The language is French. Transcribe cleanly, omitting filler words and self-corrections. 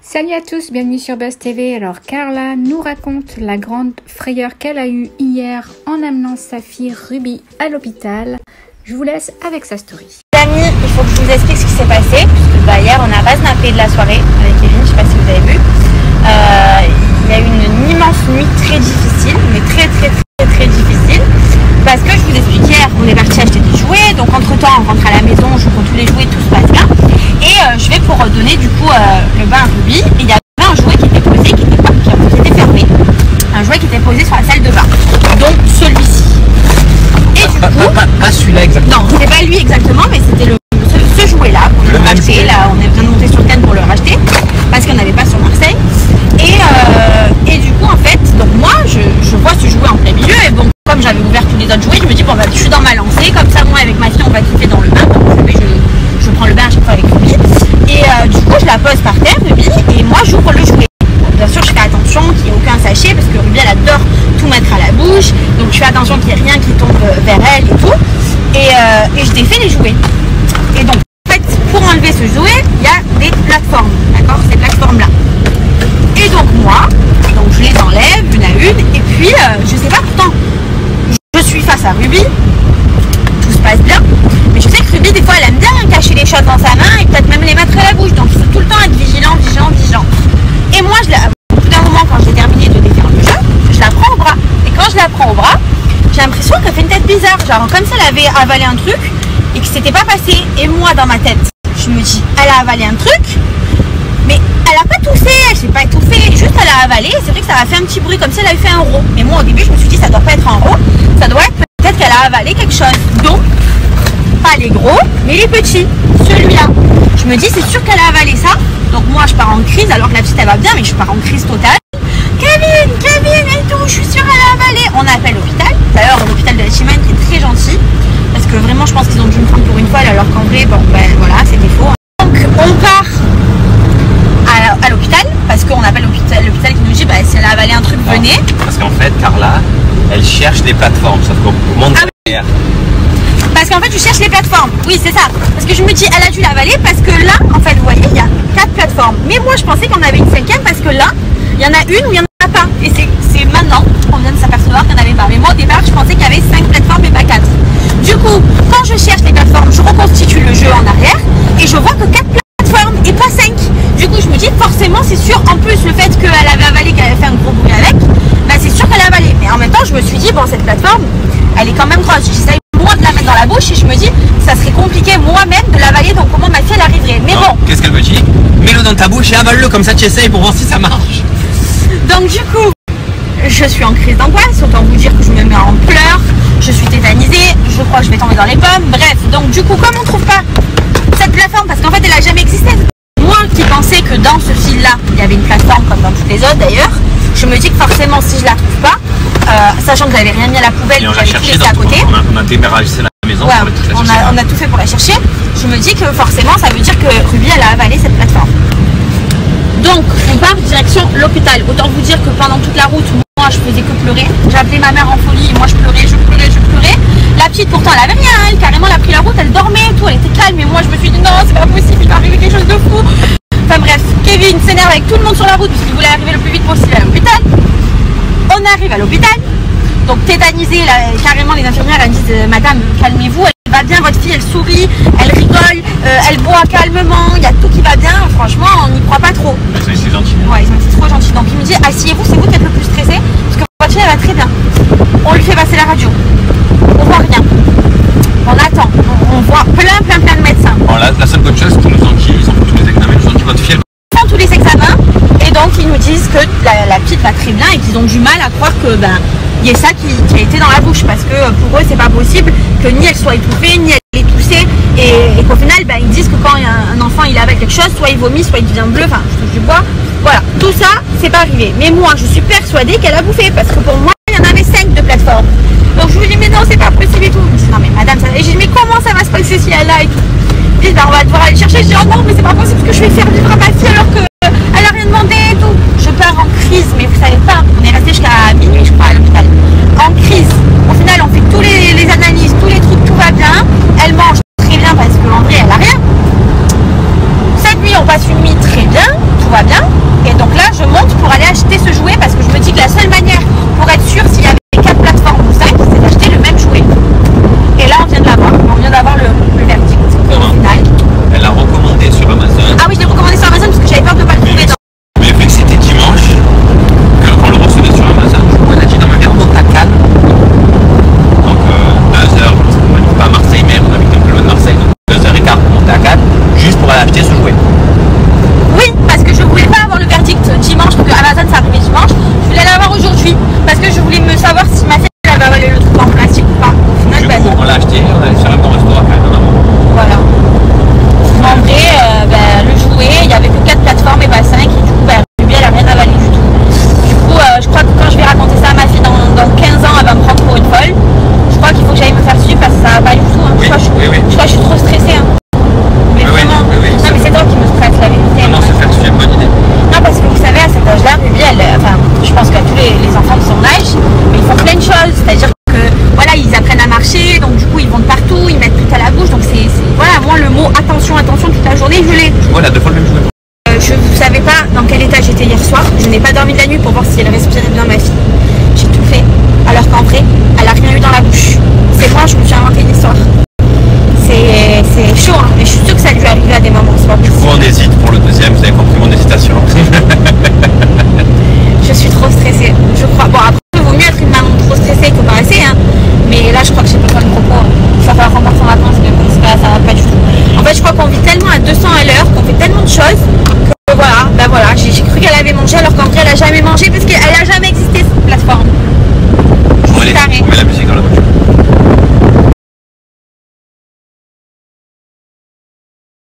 Salut à tous, bienvenue sur Buzz TV. Alors Carla nous raconte la grande frayeur qu'elle a eue hier en amenant sa fille Ruby à l'hôpital. Je vous laisse avec sa story. Les amis, il faut que je vous explique ce qui s'est passé, puisque hier on n'a pas snappé de la soirée avec Kevin, je sais pas si vous avez vu. Il y a eu une immense nuit très difficile, mais très difficile. Parce que je vous explique, hier on est parti acheter des jouets, donc entre temps on rentre à la maison, je prends tous les jouets, tout se passe bien. Et je vais pour donner du coup le bain à Ruby, et il y avait un jouet qui était posé, qui était fermé. Un jouet qui était posé sur la salle de bain, donc celui-ci. Et du coup, pas celui-là exactement. Non, c'est pas lui exactement, mais c'était ce jouet-là qu'on a racheté. Là, on est vient de monter sur Cannes pour le racheter, parce qu'on n'avait pas sur Marseille. Et du coup, en fait, donc moi, je vois ce jouet en plein milieu, et bon, comme j'avais ouvert tous les autres jouets, je me dis, bon, bah, je suis dans ma lancée, comme ça, moi, avec ma fille, on va kiffer dans le bain. Donc, vous savez, je prends le bain à chaque fois avec Ruby. Et du coup, je la pose par terre, Ruby, et moi, j'ouvre le jouet. Bien sûr, je fais attention qu'il n'y ait aucun sachet, parce que Ruby, elle adore tout mettre à la bouche. Donc, je fais attention qu'il n'y ait rien qui tombe vers elle et tout. Et je défais les jouets. Et donc, en fait, pour enlever ce jouet, il y a des plateformes, d'accord? Ces plateformes-là. Et donc, moi, je les enlève une à une. Et puis, je sais pas, pourtant, je suis face à Ruby. Tout se passe bien. Mais je sais que Ruby, des fois, elle aime bien cacher les choses dans sa main et peut-être même les mettre à la bouche. Donc, il faut tout le temps être vigilant. Et moi, au bout d'un moment, quand j'ai terminé de défaire le jeu, je la prends au bras. Et quand je la prends au bras, j'ai l'impression qu'elle fait une tête bizarre. Genre, comme si elle avait avalé un truc et que c'était pas passé. Et moi, dans ma tête, je me dis, elle a avalé un truc, mais elle a pas toussé, elle s'est pas étouffée. Juste, elle a avalé. C'est vrai que ça a fait un petit bruit comme si elle avait fait un rot. Mais moi, au début, je me suis dit, ça doit pas être un rot. Ça doit être peut-être qu'elle a avalé quelque chose. Donc, pas les gros, mais les petits. Celui-là. Je me dis, c'est sûr qu'elle a avalé ça. Donc moi, je pars en crise, alors que la petite, elle va bien, mais je pars en crise totale. Kevin, et tout, je suis sûre qu'elle a avalé. On appelle l'hôpital. D'ailleurs, l'hôpital de la Chimène qui est très gentil. Parce que vraiment, je pense qu'ils ont dû me prendre pour une folle, alors qu'en vrai, bon, ben voilà, c'était faux. Donc, on part à l'hôpital, parce qu'on appelle l'hôpital qui nous dit, bah, si elle a avalé un truc, venez. Parce qu'en fait, Carla, elle cherche des plateformes, sauf qu'au monde derrière. Parce qu'en fait, je cherche les plateformes. Oui, c'est ça. Parce que je me dis, elle a dû l'avaler parce que là, en fait, vous voyez, il y a 4 plateformes. Mais moi, je pensais qu'on avait une 5e parce que là, il y en a une où il n'y en a pas. Et c'est maintenant qu'on vient de s'apercevoir qu'il n'y en avait pas. Mais moi, au départ, je pensais qu'il y avait 5 plateformes et pas 4. Du coup, quand je cherche les plateformes, je reconstitue le jeu en arrière et je vois que 4 plateformes et pas 5. Du coup, je me dis, forcément, c'est sûr, en plus, le fait qu'elle avait avalé, qu'elle avait fait un gros bruit avec, bah, c'est sûr qu'elle a avalé. Mais en même temps, je me suis dit, bon, cette plateforme, elle est quand même grosse. J'essaye moi de la mettre dans la bouche et je me dis ça serait compliqué moi-même de l'avaler, donc comment ma fille elle arriverait. Mais non, bon, qu'est-ce qu'elle me dit? Mets-le dans ta bouche et avale-le, comme ça tu essayes pour voir si ça marche. Donc du coup je suis en crise d'angoisse, autant vous dire que je me mets en pleurs, je suis tétanisée, je crois que je vais tomber dans les pommes. Bref, donc du coup comme on trouve pas cette plateforme, parce qu'en fait elle a jamais existé, moi qui pensais que dans ce fil là il y avait une plateforme comme dans toutes les autres d'ailleurs, je me dis que forcément si je la trouve pas, sachant que j'avais rien mis à la poubelle, que j'avais tout laissé à côté. On a débarrassé la maison, ouais, pour on a tout fait pour la chercher. Je me dis que forcément ça veut dire que Ruby elle a avalé cette plateforme. Donc on part direction l'hôpital. Autant vous dire que pendant toute la route, moi je faisais que pleurer. J'appelais ma mère en folie, moi je pleurais. La petite pourtant elle avait rien, elle carrément elle a pris la route, elle dormait et tout, elle était calme. Mais moi je me suis dit non c'est pas possible, il va arriver quelque chose de fou. Enfin bref, Kevin s'énerve avec tout le monde sur la route parce qu'il voulait arriver le plus vite possible à l'hôpital. On arrive à l'hôpital, donc tétanisée, là, carrément les infirmières elles disent madame calmez-vous, elle va bien, votre fille elle sourit, elle rigole, elle boit calmement, il y a tout qui va bien, franchement on n'y croit pas trop. Ils ont été gentils. Ouais, ils ont été trop gentils, donc il me dit asseyez-vous, c'est vous qui êtes le plus stressé, parce que votre fille elle va très bien. On lui fait passer la radio, on voit rien, on attend, on voit plein de médecins. Bon, la seule bonne chose qu'ils nous ont dit, ils ont fait tous les examens, ils nous ont dit votre fille font tous les examens et donc ils nous disent que la petite va très bien et qu'ils ont du mal à croire que il y ait ça qui a été dans la bouche, parce que pour eux c'est pas possible que ni elle soit étouffée ni elle ait toussé et qu'au final ils disent que quand un enfant il avale quelque chose, soit il vomit, soit il devient bleu, enfin je touche du bois, voilà, tout ça c'est pas arrivé. Mais moi je suis persuadée qu'elle a bouffé parce que pour moi il y en avait 5 de plateformes. Donc je vous dis mais non c'est pas possible et tout. Je dis non mais madame ça... Et j'ai dit mais comment ça va se passer si elle a et tout. Je dis on va devoir aller chercher. Je dis oh non mais c'est pas possible, ce que je vais faire vivre à ma fille alors que elle a rien demandé et tout. Je pars en crise, mais vous savez pas, on est resté jusqu'à minuit je crois à l'hôpital. En crise. Au final on fait tous les analyses, tous les trucs, tout va bien. Elle mange très bien parce qu'en vrai elle a rien. Cette nuit on passe une nuit très bien, tout va bien. on hésite pour le deuxième, vous avez compris mon hésitation. Je suis trop stressée, je crois. Bon, après, il vaut mieux être une maman trop stressée que pas assez, hein. Mais là, je crois que j'ai pas besoin de propos. Ça va remporter en vacances, mais bon, c'est pas, ça va pas du tout. En fait, je crois qu'on vit tellement à 200 à l'heure, qu'on fait tellement de choses, que voilà, bah voilà, j'ai cru qu'elle avait mangé, alors qu'en vrai, elle a jamais mangé, parce qu'elle a jamais existé, cette plateforme. On met la musique dans la voiture.